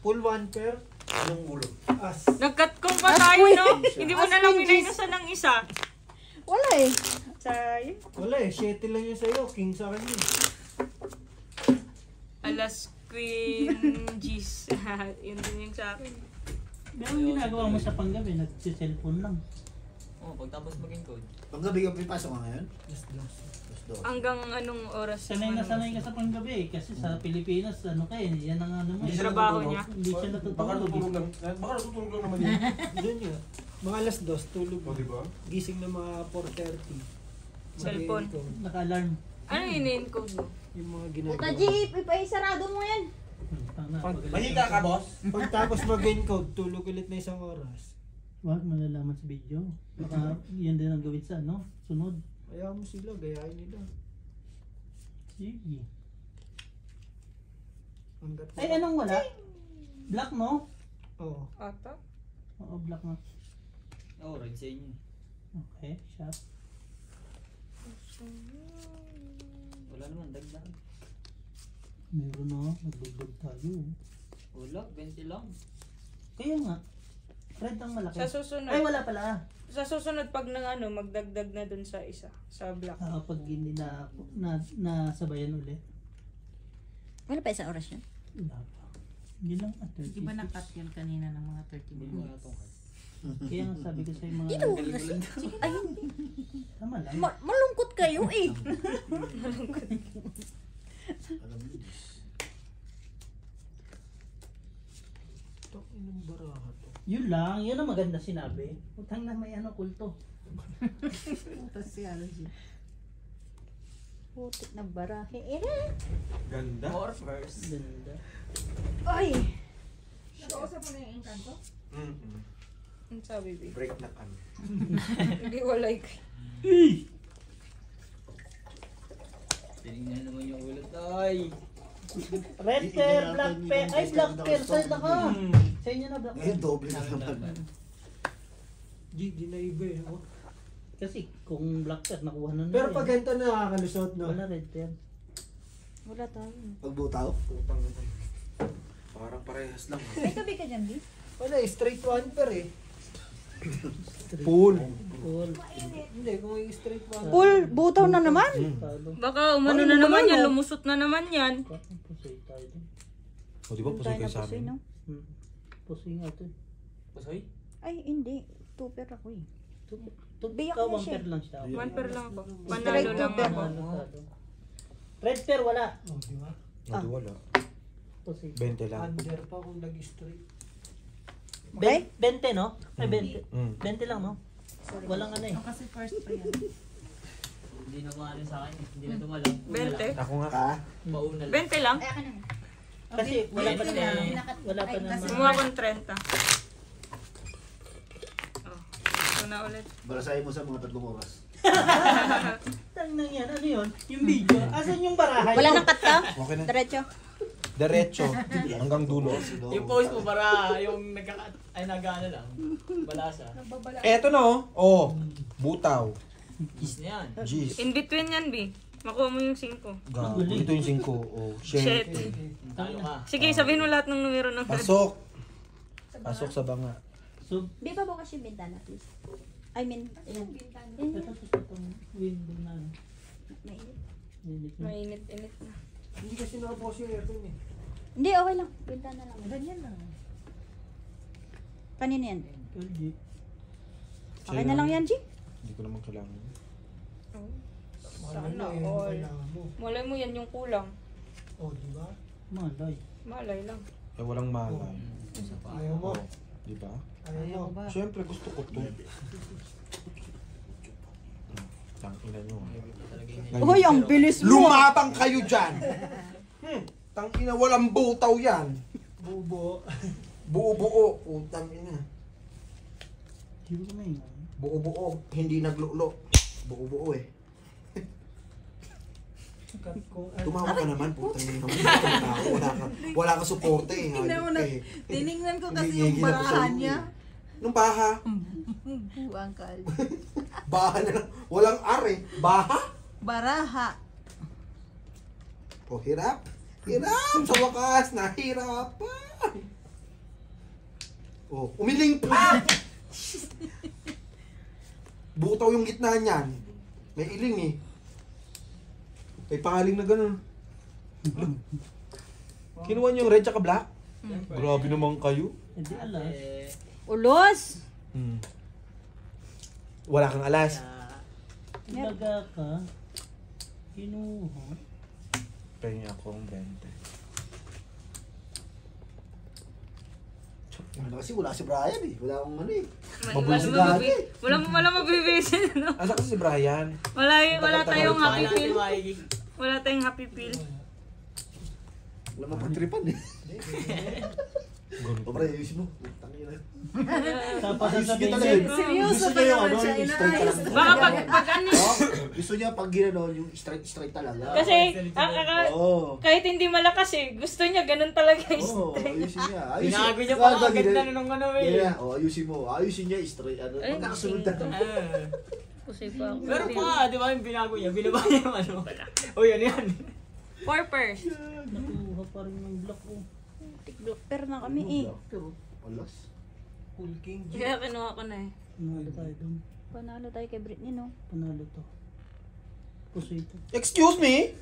Full one pair. Anong ulo? As. Nag-cut ko pa tayo, no? Hindi mo na lang minaynasan ng isa. Wala eh. Sayang. Wala eh, 7 lang yun sa'yo. King sa akin yun. Alas Queen G's. Yun din yung sa akin. Pero ang ginagawa mo sa panggabi, nag-cellphone lang. Oo, pagtapos maging code. Panggabi ka pinapasok ka ngayon? Yes, dos. Hanggang anong oras? Sanay na sanay ka sa panggabi kasi sa Pilipinas, ano ka eh, yan ang ano mo. Hindi siya Trabaho natutulog. niya. Hindi siya Baka natutulog. natutulog lang. Baka natutulog lang naman yun. Doon yun. Mga alas 2, tulog. O, diba? Gising na mga 4:30. Cellphone. Naka-alarm. Ano yung in-encode mo? Yung mga ginagawa. Puta, Jeep, ipaisarado mo yan. Mahika ka, boss? Pagtapos mag-encode, tulog ulit na 1 oras. Wag malalaman sa video. Baka yan din ang gawin sa ano, sunod. Kaya mo sila, gayahin nila. Sige. Hanggat Ay, anong wala? Black no? Oo. Ata? Oo, black na. Oo, red sa inyo. Okay, shop. Wala naman, dagdag. Meron na, nagdagdag tayo. Wala, 20 lang. Kaya nga, red ang malaki. Sa susunod. Ay, wala pala. Sa susunod pag nang ano, magdagdag na dun sa isa. Sa black. Pag hindi nasabayan ulit. Wala pa isang oras yun. Wala pa. Hindi lang at 30. Di ba na-cut yun kanina ng mga 30 Hindi mo minutes? natungkad. Kaya nga sabi ko sa mga... Dito oras yun. Ay, hindi. Tama lang. Malungkot kayo eh. Alam mo, Ito, inang baraha to. Yun lang, yun ang maganda sinabi. Utang na may ano, kulto. Tapos si Algie. Putik na barahe. Ganda. Or first. Ganda. Ay! Nakausap mo na yung Encanto? Ang sabi, babe. Break na kami. Hindi walay ko. Tinignan naman yung ulo, tay. Red pair, black pair. Ay, black pair. Saan na ka? Sa inyo na black pair. ngayon doble na naman. Di na iba eh. Oh. Kasi kung black pair, nakuha na Pero rin. pag ganito na nakakalusot, no? Wala red pair. Wala tayo. Pagbutaw? Putang naman. Parang parehas lang. May tabi ka dyan, Di? Wala eh, straight one pair eh. Pool. Full. Hindi, kung may straight one Pul, butaw na naman. Talo. Baka umano na naman yan, lumusot na naman yan. Pusoy tayo dun. O, di ba pusoy kayo sa amin? No? Pusoy nga ito. Pusoy? Ay, hindi. Two-pair ako eh. Biyak Ikaw, na one siya. pair lang siya. One pair lang ako. Straight Panalo lang two-pair. ako. Talo. Red pair, wala. Oh, di ba? O, di wala. Pusoy. 20 lang. Under pa kung nag-straight. 20, no? Ay, 20. Mm. 20 lang, no? Walang ano eh. Oh, kasi first pa yan. Hindi na kumano sa akin. Hindi na tumalang. 20? Ako nga. Ha? Mauna lang. 20 lang? Ay, akin na. Kasi wala pa Kasi- naman. Wala pa Ay, naman. kasi- Gumawa akong 30. Oh, ito na ulit. Barasahin mo sa mga 3 oras. Tang nang yan, ano yun? Yung video. Asan yung barahay? Wala nang cut ka? Okay na. Diretso. Diretso. Hanggang dulo. Yung post mo para yung ay nag-ano lang. Balasa. Eto na oh. Oh. Butaw. Gis na yan. Jeez. In between yan, B. Makuha mo yung 5. Gago. Ito yung 5. Oh. Shit. Talo ka. Sige, sabihin mo lahat ng numero ng Pasok. Pasok sa banga. So, Di ba bukas yung bintana, please? I mean, ayan. ito sa itong window na. ano. Mainit. Linit na. Mainit-init na. Hindi kasi nakapost yung aircon eh. Hindi, okay lang. Bintana lang. Ganyan lang. Kanino yan? LG. Okay na lang yan, G? Hindi ko naman kailangan. Mahal Sana na eh, yung all. kailangan mo. Malay mo yan yung kulang. Oh, di ba? Malay. Malay lang. Eh walang malay. Ayaw mo. Di ba? Ayaw mo. Siyempre gusto ko to. Tangina nyo. Uy, ang bilis mo! Lumabang kayo dyan! Tangina walang butaw yan. Bubo. Buo-buo. Putang ina. Sino ka na yun? Buo-buo. Hindi naglulo. Buo-buo eh. Cut ko. Tumawa ka naman. Putang ina naman. Wala ka suporte eh. Tingnan mo na. Eh. Tinignan ko kasi Hingigil yung ako sa barahan iyo niya. eh. Nung baha. Buwang kal. Baha na lang. Walang are. Baha? Baraha. O hirap. Hirap! Sa wakas, nahirapan! Oh, umiling pa! Butaw yung gitna niyan. May iling eh. May paling na ganun. Kinuha niyo yung red tsaka black? Grabe naman kayo. Hindi alas. Ulos! Wala kang alas. Ilaga ka. Kinuha. Pengi akong 20. Ano kasi wala si Brian eh. Wala akong ano eh. Wala mabibisin, no? Asa kasi si Brian? Wala tayong happy Wala si pill. Mikey. Wala tayong happy pill. Wala mapagtripan eh. O pre, ayusin mo. Tangina. Tapos Ayusin sasabihin niya niya, talaga. Seryoso Gusto pa niya yung naman ano, siya, yung straight inaayos talaga. Baka pag ano, Oh, gusto niya pag ginanon, yung straight talaga. kasi Oo. kahit hindi malakas eh, gusto niya ganun talaga yung Oo, straight. ayusin niya. Binago niya Ganda, pa. Ang ganda gina- na nung ano eh. Yeah, ayusin mo. Ayusin niya, straight. Ano, Ay, magkakasunod na. Ah. Kasi pa ako. Pero pa, di ba yung binago niya? Binaba niya yung ano. O yan. Porpers. nakuha pa rin ng block ko. Tikblocker na kami eh. Pero, alas. Full king G. Kaya kinuha ko na eh. Panalo tayo dun. Panalo tayo kay Britney, no? Panalo to. Puso ito. Excuse me?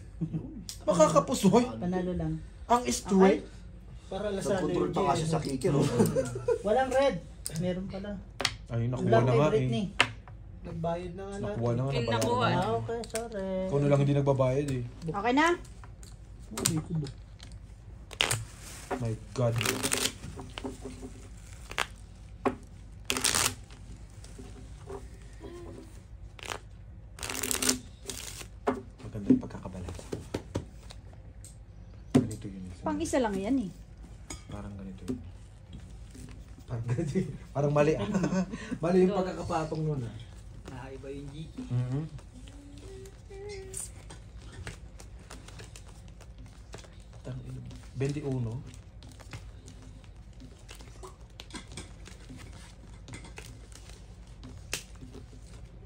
Makakapusoy? Panalo lang. Ang straight? Para lasado Nag-control yung pa kasi sa kicker. Oh. Walang red. Meron pala. Ay, nakuha Black na kay nga eh. Britney. Nagbayad na nga lahat. Nakuha na nga, Nakuha. nabayaran na. Ah, okay, sorry. Ikaw na lang hindi nagbabayad eh. Okay na? Hindi ko ba? My God. Maganda yung pagkakabalas. Ganito yun. Pang isa lang yan eh. Parang ganito yun. Parang ganito yun. Parang mali ah. Mali yung pagkakapatong nun ah. Nakaiba yung G. Mm-hmm. Tangina. 21.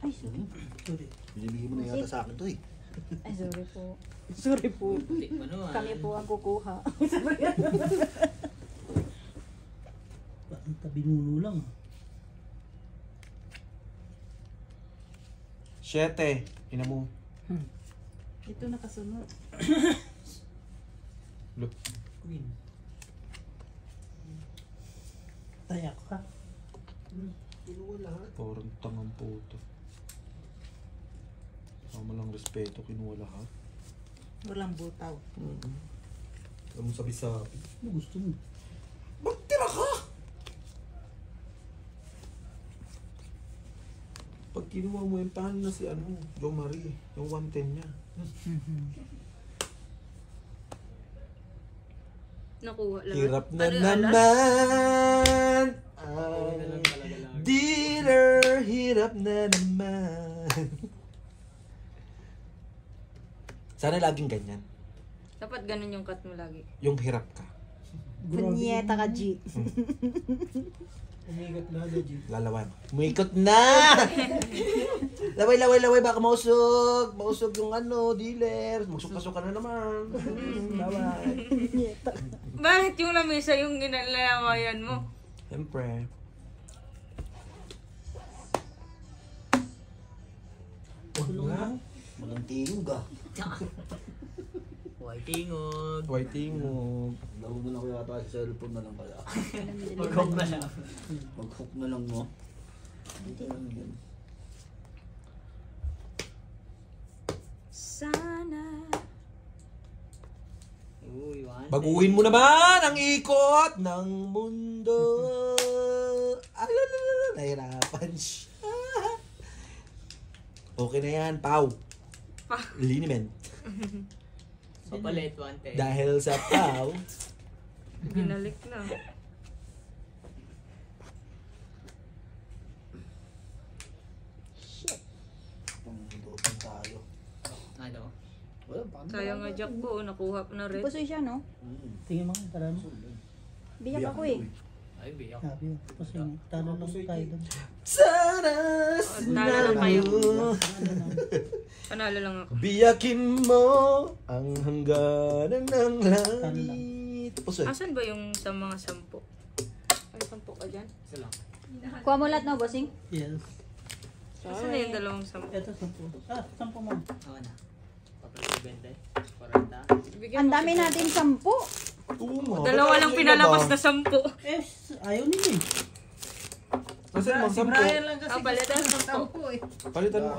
Ay, sorry. Sorry. Binibigay mo na yata sa akin to eh. Ay, sorry po. Sorry po. Hindi pa naman. Kami po ang kukuha. Ang tabinuno lang. 7. Ina mo. Ito nakasunod. Look. Queen. Tayak ka. Kinuha lahat. Parang tangang puto. Sama lang respeto, kinuha lahat. Walang butaw. Alam mo sabi-sabi. Ano gusto mo? Magtira ka! Pag kinuha mo yung paano na si ano, Jo Marie, yung 110 niya. Nakuha lang. Hirap na Ano yung alas? naman! Oo na lang talaga lang. Dealer, hirap na naman. Sana laging ganyan. Dapat ganun yung cut mo lagi. Yung hirap ka. Punyeta ka, G. Umigat na na G. Lalawan. Umikot na! Laway, laway, laway. Baka mausog. Mausog yung ano, dealer. Magsuk-pasok ka na naman. Laway. Punyeta. Bakit yung lamesa yung ginalawayan mo? Siyempre. Walang tingog ah. White tingog. White tingog. Nauna na ko yata sa cellphone na lang kaya. Mag-hook na lang. Mag-hook na lang mo. Ito lang yan. Sana. Uy, one. Baguhin mo naman ang ikot ng mundo. Alalala, nahirapan siya. Okay na yan, Pau. Liniment. Papalit, 110. Dahil sa Pau, Binalik na. Pang-dopen tayo. Ano? Wala, paano? Sayang nga Jack ko, nakuha pa na red. Pusoy siya, no? Mm. Tingin mo, tara mo. Biyak ako eh. Ay, biyak. Sabi yun. Tapos yun, talo lang tayo doon. Sana Talo lang kayo. sinabi mo. Panalo lang ako. Biyakin mo ang hangganan ng langit. Pusoy. Asan ba yung sa mga 10? Ay, 10 ka dyan? Isa lang. Kuha mo lahat na, bossing? Yes. Asan na yung dalawang 10? Ito, 10. 10 mo. Oo na. Papalit 20. 40. Bigyan Ang mo dami si- natin 10. Oo nga. Dalawa lang pinalabas na 10. Eh, ayaw nila eh. Kasi mo, Si Brian lang kasi Ah, palitan gusto ng ng 10 eh. Palitan mo.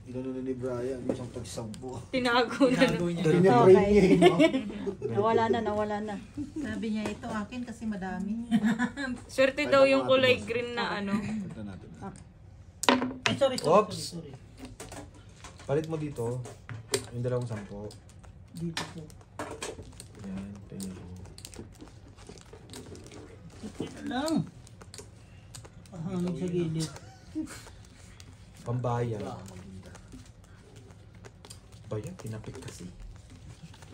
Inano na ni Brian, isang tag-sampo. Tinago na. Tinago niya. Dali na brain niya eh, no? Nawala na. Sabi niya ito akin kasi madami. Swerte daw yung kulay green na ano. Punta natin. Eh, sorry. Oops. Sorry. Palit mo dito. Yung dalawang 10. Dito po. Yan, tingnan mo. Ito lang. Pahangin sa gilid. Pambayan. Bayan, tinapik kasi.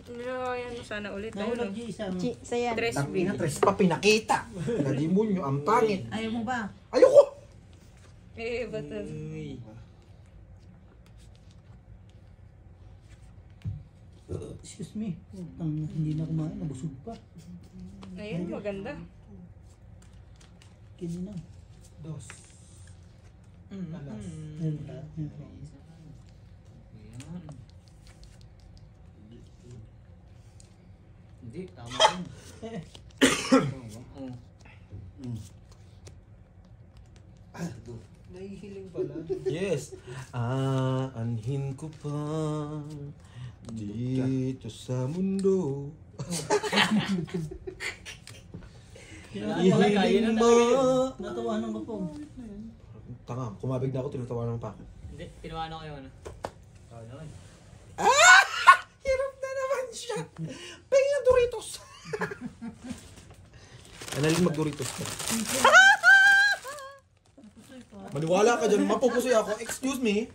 Yan mo sana ulit. Nahulog yung isang... Sa yan. Tres Ang B. tres pa pinakita. Nadimonyo, ang pangit. Ayaw mo ba? Ayoko! Eh, ba't Uy. Excuse me. Hindi na kumain. Nabusog pa. Ayun, maganda. Kini na. Dos. Alas. Ayun ba? Ayun ba? Ayan. Hindi, tama yun. Eh, Oo. Nahihiling pala. Yes. Aanhin ko pa dito sa mundo. Ihiling mo. natawanan ko po. Tanga, kumabig na ako, tinatawanan pa ako. Hindi, tinawanan ko yung ano. Oo naman. Hirap na naman siya. Pingin ang Doritos. Analin mag-Doritos ka. Maniwala ka dyan, mapupusoy ako. Excuse me.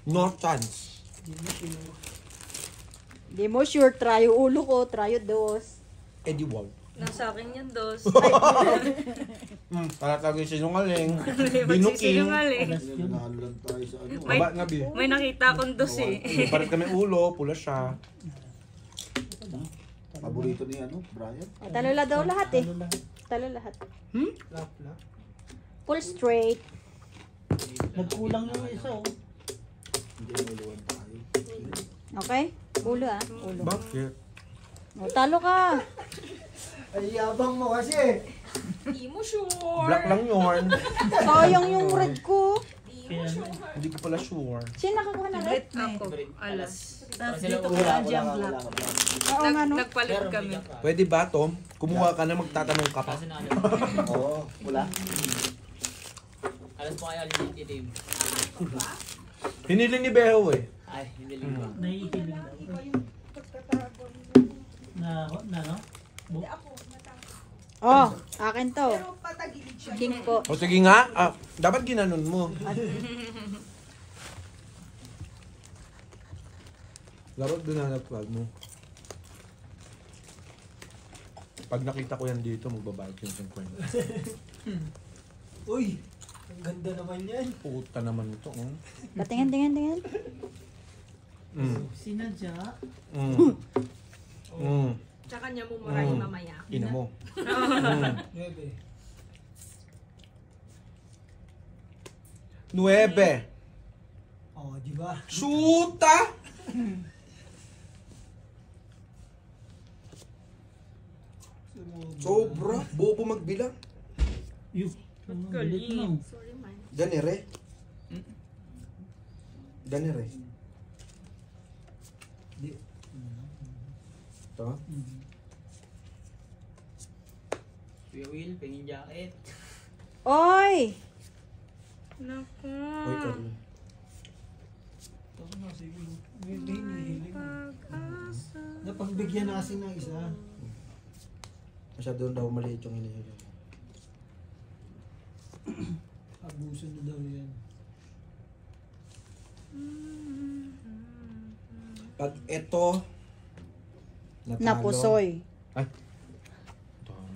No chance. Di mo sure, tryo ulo ko, tryo dos. Eddie Wall. Nasa akin yan, dos. Para tayo sinungaling. Binuking. Magsisinungaling. Nanalo lang tayo sa ano. May- Baba nga, Bi. May nakita akong dos eh. Parit kami ulo, pula siya. Paborito ni ano, Brian? Talo la daw lahat eh. Talo lahat. Lap, lap. Full straight. Nagkulang yung isa oh. Hindi nuluwan tayo. Okay? Ulo ah. Ulo. Bakit? O, talo ka. Ay, yabang mo kasi. Di mo sure. Black lang yun. Sayang yung red ko. Hindi ko pala sure. Sino nakakuha na red? Red na eh. Ako, alas. Tapos Sila dito wala, ka Angie ang black. Oo nga no. Nagpalit kami. Pwede ba, Tom? Kumuha ka na, magtatanong ka pa. Kasi na ano. Oo, wala. Alas pa kaya yung team. Hiniling ni Beho eh. Ay, hindi linggo. Naiikiling daw. Na no? Oh, akin to. King po. O sige nga, dapat ginanon mo. Laro doon na nagpag mo. Pag nakita ko yan dito, magbabayad yung 50. Uy, ang ganda naman yan. Puta naman ito. Oh. Tingnan. Sinadya. Tsaka niya mumurahin mamaya. Ina mo. Nuebe. 9. Oh, di ba? Shoota! Sobra. Bobo magbilang. Yung galit mo. Sorry man. Danere. Danere. Di. Ito. Kuya Will, pengin jacket. Oy! Naku. Uy, Carlo. Nuebe, hinihiling. Napagbigyan na kasi ng isa. Masyado daw maliit yung hinihiling. Abuso na daw yan. Pag ito natalo. Napusoy. Ay. Tama.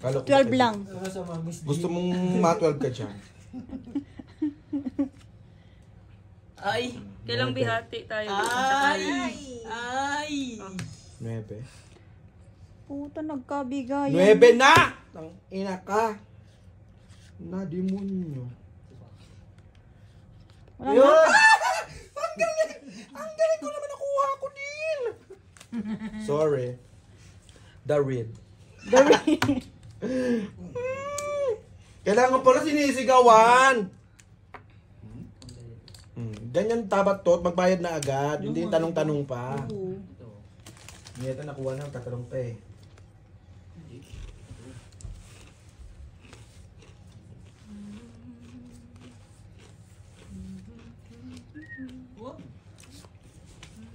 Kala ko 12 lang. Sa mga Miss Gusto mong ma-12 ka dyan. Ay! Kailang bihati tayo. Ay! Ay! 9. Puta, nagkabigayan. 9 na! Tang ina ka. Na demonyo. Wala na. Ang galing ko naman nakuha ko din. Sorry. The read. Kailangan pala sinisigawan. Ganyan tabat to, magbayad na agad. Hindi yung tanong-tanong pa. Ito nakuha na, tatanong pa eh.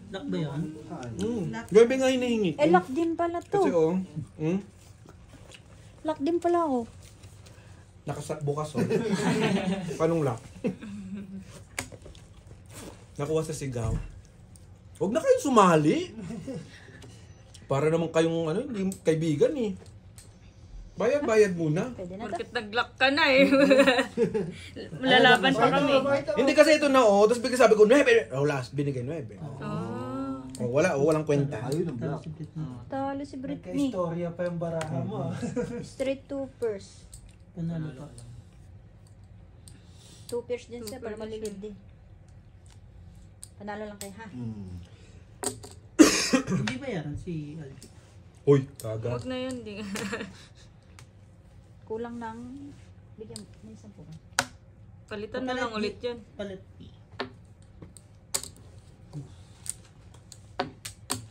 Lock ba yan? Gabi nga hinihingi ko. Lock din pala to. Kasi oh, Lock din pala ako. bukas oh. Panong lock? Nakuha sa sigaw. Huwag na kayong sumali. Para naman kayong hindi kaibigan eh. Bayad muna. Pwede na to. Bakit nag-lock ka na eh? Lalaban pa kami. Hindi kasi ito na oh, tapos bigla sabi ko 9. Oh, last binigay 9. Oh, walang kwenta. Ayun ang black. Talo si Britney. Nagka-istorya pa yung baraha mo. Straight 2 pairs. Panalo ka. 2 pairs din siya para maligid din. Panalo lang kayo ha. Hindi ba yan si Algie? Uy, kaga. Huwag na yun. Di. Kulang ng... Bigyan mo isang po. Palitan na lang ulit yan. Palit.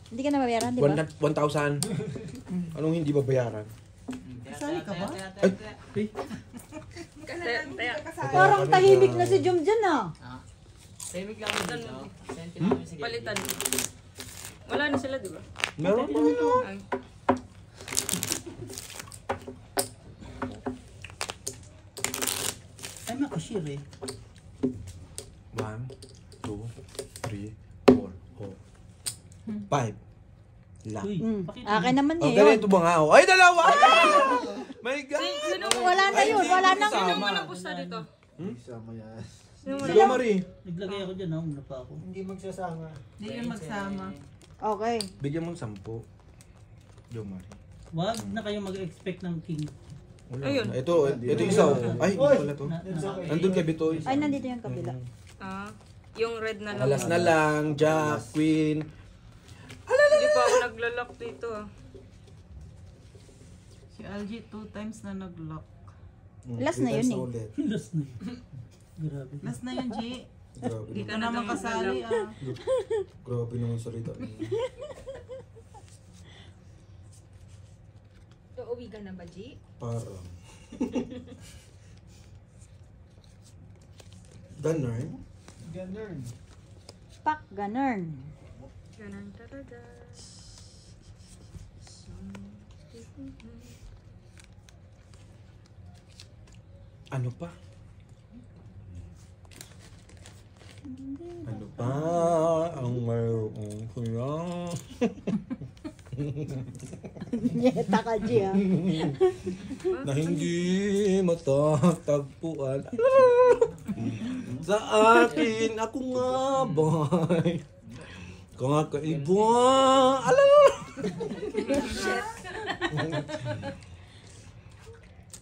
Hindi ka na mabayaran, di ba? 1,000. Anong hindi babayaran? Kasali ka ba? Parang tahimik na si Jom dyan ah. Tahimik lang kami dito. Senti namin sige. Palitan. Wala na sila, di ba? Meron pa ito. Ay. Ay, makashare eh. 1, 2, 3, 4, 5. Lock. Uy, pakita Akin naman Oh, eh. ganito ba nga ako? Ay, dalawa! My God! Wala na yun. Wala na. Sino mo na pusta dito? Isama yan. Si Marie. Naglagay ako dyan, una pa ako. Hindi magsasama. Hindi yun magsama. Okay. Bigyan mo ng 10. Marie. Wag na kayo mag-expect ng king. Wala. Ayun. Ito isa. Ay, hindi pala to. Nandun kay Bitoy. Ay, nandito yung kabila. Yung red na lang. Alas na lang, Jack, Queen. Hindi pa ako naglalak dito ah. Si Algie 2 times na nag-lock. Last na yun eh. Ulit. Last na yun. Grabe. Last na yun, G. Grabe Hindi naman. ka naman kasali ah. Grabe naman salita. Uuwi ka na ba, G? Parang. Ganun. Ganun. Pak, ganun. Ganun talaga. Ano pa? Ano pa ang mayroong kuya? Nyeta ka, G ah. Na hindi matatagpuan. Sa akin, ako nga ba'y kakaiba?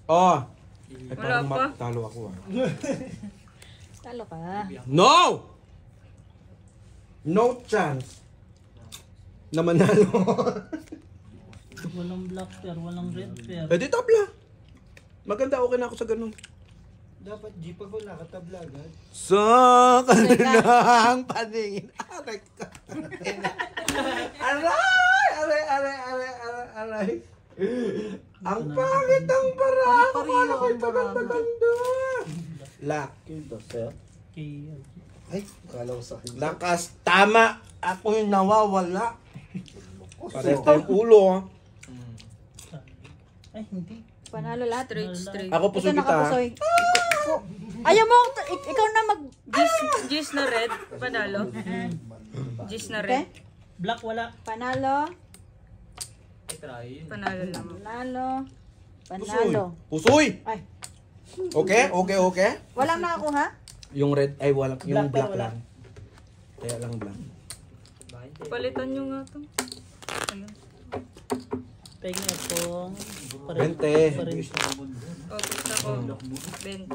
Oh! Ay, parang Wala pa. talo ako ah. Talo ka. No! No chance na manalo. Walang black pair, walang red pair. Eh di tabla. Maganda, okay na ako sa ganun. Dapat G, pag wala ka tabla agad. Sa kanilang paningin. Aray ka. Aray. Ang pangit ang para. Akala ko ito ganda-ganda. Lak. Quinto, sir. Kay Ay, kala ko sa akin. Lakas. Tama. Ako yung nawawala. Pares tayong ulo. ay, hindi. Panalo lahat. Straight. Ako Ito puso kita. nakapusoy. Ayaw mo, ikaw na mag... Gis na red. Panalo. Gis na Okay? red. Black wala. Panalo. Try yun. Panalo lang. Panalo. Panalo. Pusoy! Ay. Okay? Walang nakakuha? Yung red, ay walang, yung Black black wala. lang. Kaya lang black. Palitan nyo nga to. Ayun. Pengen po. 20. O, gusto ko. 20.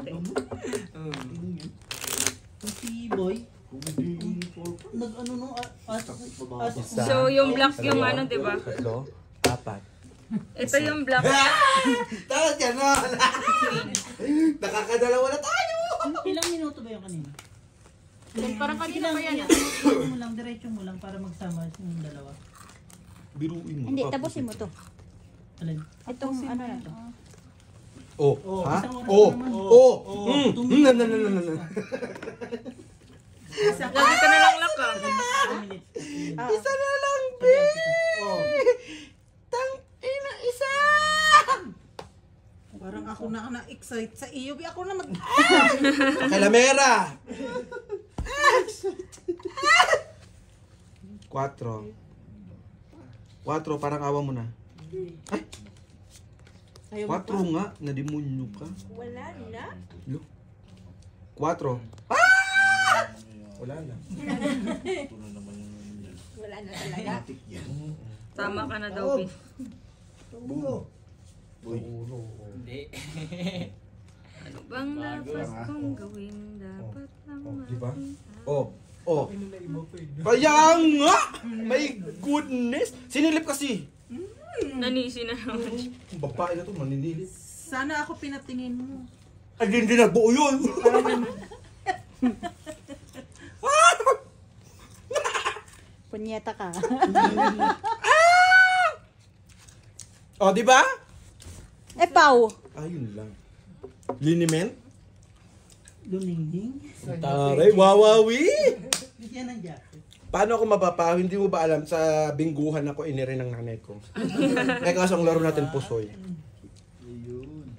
Si Boy. Nag-ano no? Isa. So, yung black yung ano, di ba? 3, 4. Ito yung black. Tapos gano'n. Nakakadalawa na tayo. Ilang minuto ba yung kanina? Parang kanina pa yan. Diretso mo lang, diretso mo lang para magsama yung dalawa. Biruin mo. Hindi, tapusin mo to. Alin? Itong ano na to. Oh, ha? isang oras Oh, naman. oh, Lagi ka na lang lock ah. 2 minutes. Isa na lang, be! Tang ina, isa! Parang ako na-excite sa iyo. Ako na mag... Kalamera! 4. 4, parang awa mo na. Ay! 4 nga, nadimonyo ka. Wala na. 4. Ah! Wala na. Wala na talaga. Tama ka na daw, Bin. Hindi. Ano bang dapat kong gawin? Dapat lang Di ba? aking Oh, oh. Kaya nga! My goodness! Sinilip kasi. nanisi na naman. Babae na to, maninilip. Sana ako pinatingin mo. Ay, hindi nagbuo yun. Punyeta ka. Oh, di ba? Pau. Ayun lang. Liniment? Luningning. Taray, wawawi! Bigyan ng jacket. Paano ako mapapaw? Hindi mo ba alam sa bingguhan ako inire ng nanay ko? Eh kaso ang laro natin pusoy.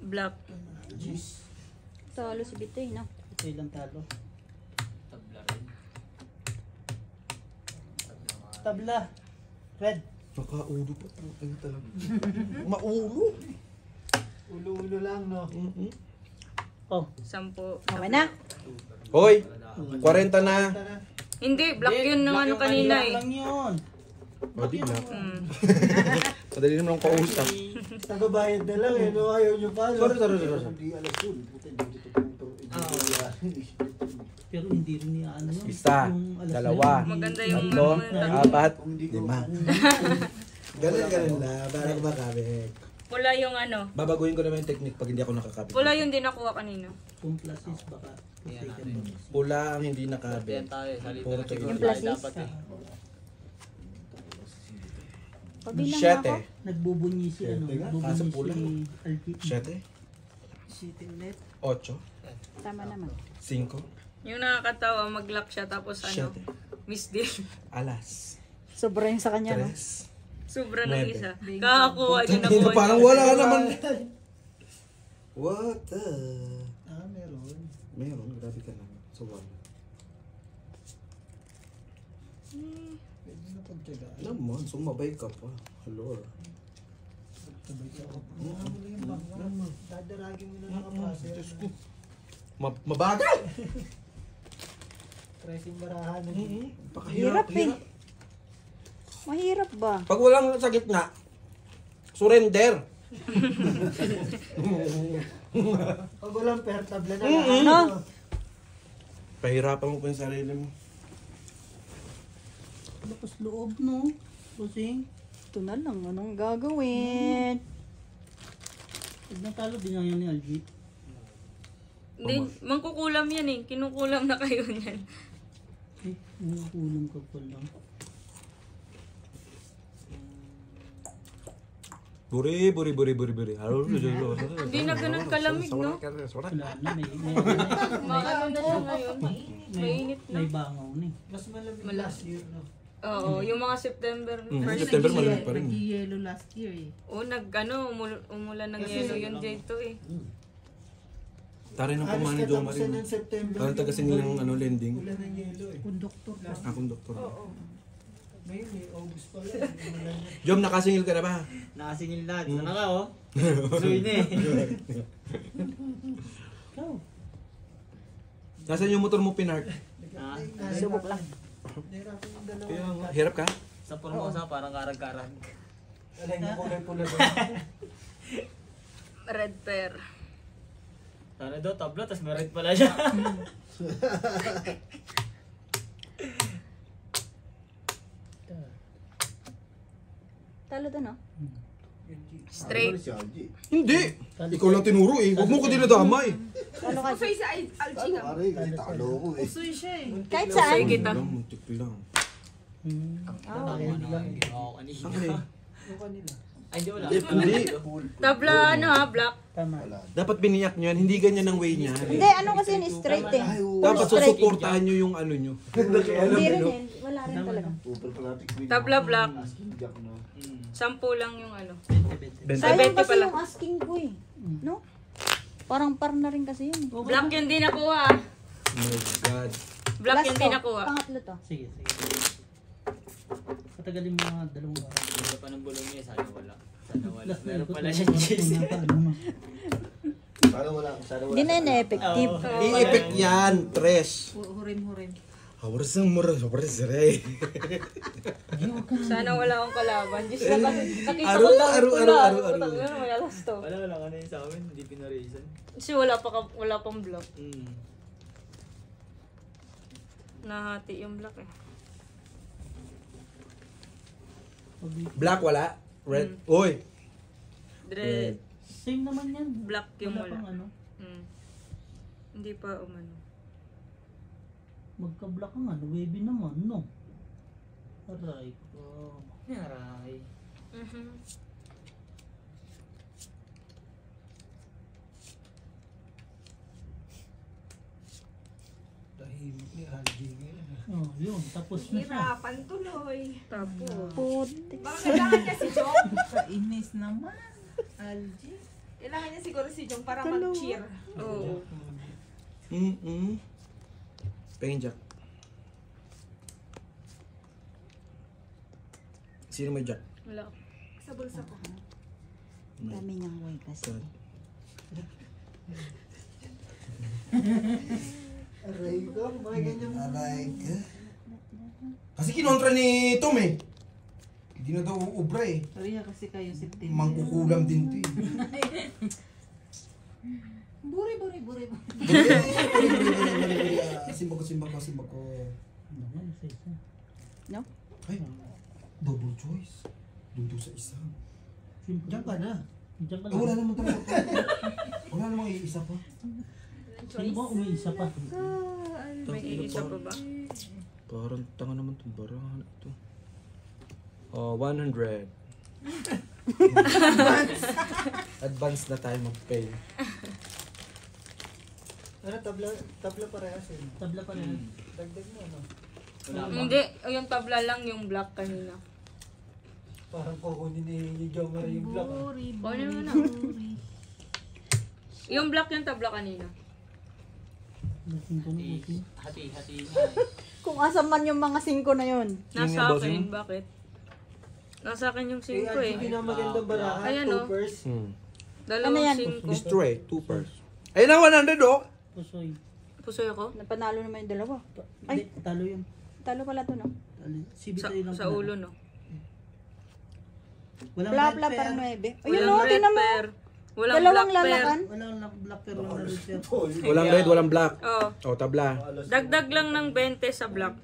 Black. Talo si Bitoy, no? Ito ilang talo. Tabla rin. Tabla. Red. Nakaulo pa. Ano talaga? Maulo. Ulo-ulo lang, no? Oh. 10. Okay na. Hoy! 40 na. Hindi, black yun ng ano kanina eh. Lang yun. O, di na. Mm. Madali naman ang kausap. Tagabayad na lang, eh, no? Ayaw nyo pa, no? Sorry. Hindi alas yun. Puta, hindi dito Pero hindi rin niya ano. Isa, yung alas dalawa, na yun, Maganda hindi- yung tatlo, ano, apat, 5. Ganun na, para makakabit. Pula yung ano. Babaguhin ko naman yung technique pag hindi ako nakakabit. Pula yung di nakuha kanina. Kung plus is baka. Pula ang hindi Yan nakabit. tayo. Salita Puro na siguro Yung tayo plus is? dapat eh. Pabilang mo 7. ako. Nagbubunyi si ano. Kaso pula. Nagbubunyi si Alki. 7. City ulit. 8. Tama naman. 5. Yung nakakatawa, mag-lock siya tapos ano, 7. miss deal. Alas. Sobra yung sa kanya, no? 3. Sobra ng 9. isa. Kakakuha din ako. Hindi, parang wala ka naman. What the? Ah, meron. Meron, grabe ka naman. So, 1. Pwede na pagtyagaan. Naman, sumabay ka pa. Hello. Sabay ka ako. Ano mo yung bangwa? Dadaragin mo na nakapasa. Diyos ko. Mabagal! Pressing barahan. Hirap eh. Mahirap ba? Pag walang sa gitna, surrender. Pag walang per, tabla na Mm-mm. lang. No? Pahirapan mo pa yung sarili mo. Lakas loob no. Pusing. Ito na lang. Anong gagawin? Pag natalo din yan ni Algi. Hindi, mangkukulam yan eh. Kinukulam na kayo niyan. Eh, umukulong ka pa lang. Buri. Hindi na ganun kalamig, no? Wala na, may Maano na siya ngayon. Mainit na. may bangaw na eh. Mas malamig last year, no? Oo, yung mga September. First September malamig pa rin. Nag-yellow last year eh. umulan ng yelo yun dito eh. Taray ng Alis pamani ka Joma tapusan rin. ng September. Parang tagasingil ng ano, lending. Ulan ng yelo, eh. Konduktor ka. Akong doktor. Ngayon, eh, August pa lang. Umulan na. Jom, nakasingil ka na ba? Nakasingil na. Dito na ka oh. Suy na eh. Nasaan yung motor mo, Pinart? Ah, Subok lang. Nahirapan yung dalawa. Kaya nga, hirap ka? sa Formosa parang karag-karag. Alay na kulay pula doon. Red pear. Sana daw tabla, tas may red pala siya. Talo to, no? Straight. Hindi! Ikaw lang tinuro eh. Huwag mo ko dinadamay. Ano kasi? Usoy sa Algie ka. Pare, kasi talo ko eh. Usoy siya eh. Kahit saan. Sige kita. Muntik lang. Tama na, ginawa ko kanina. Okay. Yung kanila. Ay, di wala. Hindi. Tabla ano ha, black. Tama. Dapat biniyak nyo yan. Hindi ganyan ang way niya. Hindi, ano kasi yun, straight eh. Dapat straight. susuportahan nyo yung ano nyo. Hindi rin eh. Wala rin talaga. Tabla black. Asking jack na. 10 lang yung ano. Sayang 70 kasi pala. yung asking ko eh. No? Parang par na rin kasi yun. Black yung di nakuha. ah. Oh my God. Black Last yung to. di nakuha. Pangatlo to. Sige, sige. Patagalin mo mga dalawang araw. Wala pa ng bulong niya, sana wala. Sana wala. Meron pala siya cheese. Sana wala. Sana wala. Hindi na yun effective. I-effect yan. Tres. Hurim-hurim. Hawarsang mura. Hawarsang ray. Sana wala akong kalaban. Diyos na kasi nakita Aru, ko lang aru, pula. aru, aru, aru. Putang ina, may alas to. Wala ka na yun sa amin, hindi pinaraisan. Kasi wala pang black. Mm. Nahati yung black eh. Black wala. Red. Uy. Dre, Same naman yan. black yung Wala wala. pang ano. Hindi pa umano. Magka-black ang ano. Wavy naman, no? Aray ko. Yaray. Tahimik ni Algie ngayon. Oh, yun. Tapos na siya. Hirapan tuloy. Tapos. Puti. Baka kailangan niya si Jong. Kainis naman. Algie. Kailangan niya siguro si Jong para mag-cheer. Oo. Pengin jack. Sino may jack? Wala. Sa bulsa ko. Dami niyang way kasi. Aray ko, mga ganyan. Aray ka. Kasi kinontra ni Tom eh. Hindi na daw ubra eh. Pareha kasi kayo September. Mangkukulam din to eh. Buri. Simbag ko. Naman, isa-isa. No? Ay, double choice. Doon to sa isa. Simple. Diyan ka na. Diyan ka Ah, wala lang. naman talaga. Wala namang iisa pa. Sino ba umiisa pa? May iisa pa ba? Parang tanga naman itong barahan ito. 100. Advance na tayo mag-pay. Ano, tabla parehas eh. Tabla pa rin. Dagdag mo ano. Wala pa. Hindi, yung tabla lang yung black kanina. Parang kukunin ni Jomar yung black. ah. Ano naman na? Yung black yung tabla kanina. Lasing ko na kasi. Hati. Kung asan man yung mga 5 na yun. Nasa boss akin, mo? bakit? Nasa akin yung 5 Eh, eh. Algie, pinamagandang barahan. Ayan, oh. Toppers. Dalawang Ano yan? 5. Destroy, 2 pairs. Ayun na, 100 oh! Pusoy. Pusoy ako? Napanalo naman yung dalawa. Hindi, talo yun. Talo pala to, no? Talo. Si Sa, Bitoy lang sa panalo. ulo, no? Walang Pla-pla red parang pair. 9. Ayun, Walang no, red tinan mo. pair. Walang Dalawang black pair. lalakan. Walang black pair, walang red pair. Walang red, walang black. Oh, Oh, tabla. dagdag lang ng 20 sa black.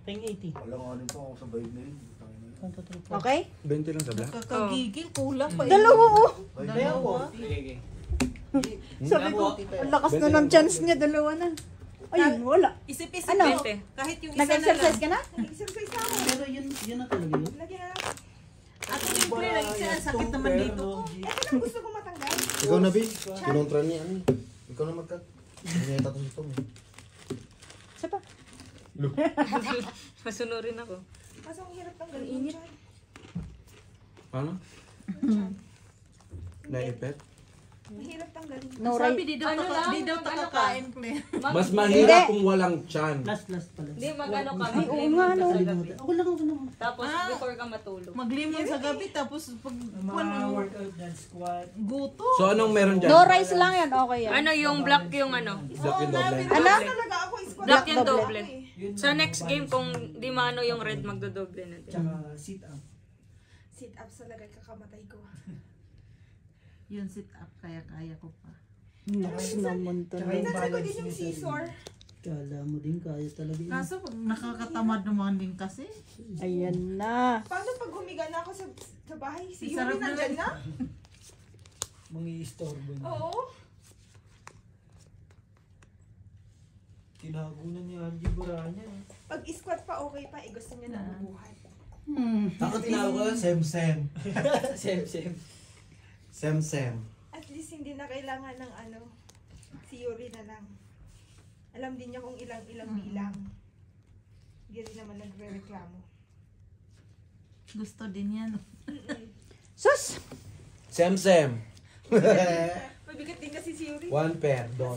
Peng 80. Wala nga rin po ako sa vibe na yun. 1, 2, 3, 4. Okay? 20 lang sa black. Kakagigil, kulang pa. Dalawa, oh. Dalawa. Sige. Sabi ko, ang lakas na ng chance niya, dalawa na. Ayun, wala. Isip-isip Ano? mo. Kahit yung isa na lang. Nag-exercise ka na? Nag-exercise na ako. Pero yun na talaga yun. Lagyan na lang. Ako yung pre, nag-isa. Sakit naman dito ko. Ito lang gusto ko matanggal. Ikaw na, Bin. Kinontra niya, ano? Ikaw na magkat. Hindi niya tatos ito, eh. Isa pa. Masunurin ako. Kaso ang hirap tanggalin yung chan. Paano? Na-effect? Mahirap tanggalin. No Sabi rice. di daw Ano lang, di daw mag-ano takakain, Claire. Mas mahirap kung walang tiyan. Last pala. Hindi, mag-ano ka. Ay, oo mag-lemon nga, ka no. sa gabi. Ako lang. Tapos, before ka matulog. Maglimon sa gabi tapos pag Mga workout dyan, squat. guto. So anong meron dyan? No rice lang yan, okay yan. Ano yung black yung ano? Black yung doble. Ano? Talaga ako squat. Black yung doble. doble. Sa next game, kung di maano yung red, magdodoble na din. Tsaka sit up. Sit up talaga kakamatay ko. Yun sit up kaya ko pa. Next naman to. Tsaka yung Pinatry ko balance din yung niya sa scissor. Kala mo din kaya talaga yun. Kaso pag nakakatamad naman din kasi. Ayan na. Paano pag humiga na ako sa bahay? Si Sarap Yuri na nandyan rin. na? Mangi-istorbo niya. Oo. Tinago na ni Angie Buranya. Pag squat pa okay pa, gusto niya na bubuhat. Ako tinawag ko, sem-sem. Same. Sem-sem. At least hindi na kailangan ng ano, si Yuri na lang. Alam din niya kung ilang-ilang bilang. Hindi rin naman nagre-reklamo. Gusto din yan. Sus! Sem-sem. Mabigat din kasi si Yuri. One pair, dos.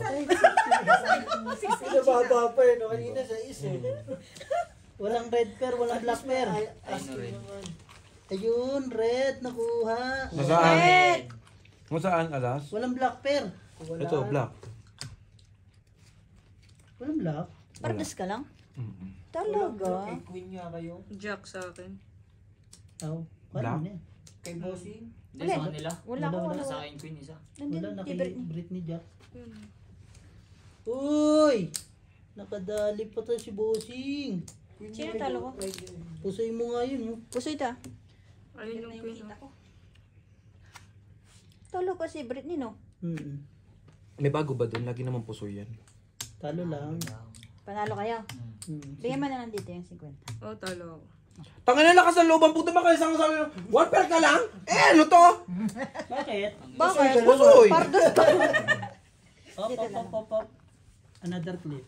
Nababa pa no? Kanina sa isa. Walang red pair, walang black pair. Ayun, red, nakuha. Nasaan? Nasaan, alas? Walang black pair. Ito, black. Walang black. Pardas ka lang? Mm-mm. Talaga? Kay Queen nga kayo. Jack sa akin. Oh, Black? paano na yan? Kay Bossing. Hindi sa kanila. Wala ko, wala. Sa akin Queen isa. Nandun, Wala na di kay Britney. Britney Jack. Hmm. Uy! Nakadali pa tayo si Bossing. Sino talo ko? Pusoy mo nga yun. Oh. Puso ito. Ayun yung queen. Kita ko. Talo ko si Britney, no? Mm-mm. May bago ba doon? Lagi naman puso yan. Talo lang. Panalo kayo. Mm. Bigyan mo na lang dito yung 50. Oh, talo ako. Tangin na lakas ng loob ang puta ba kayo sa sabi ng one pair ka lang? Ano to? Bakit? Bakit? Pusoy. Pardas ka. Up. Another clip.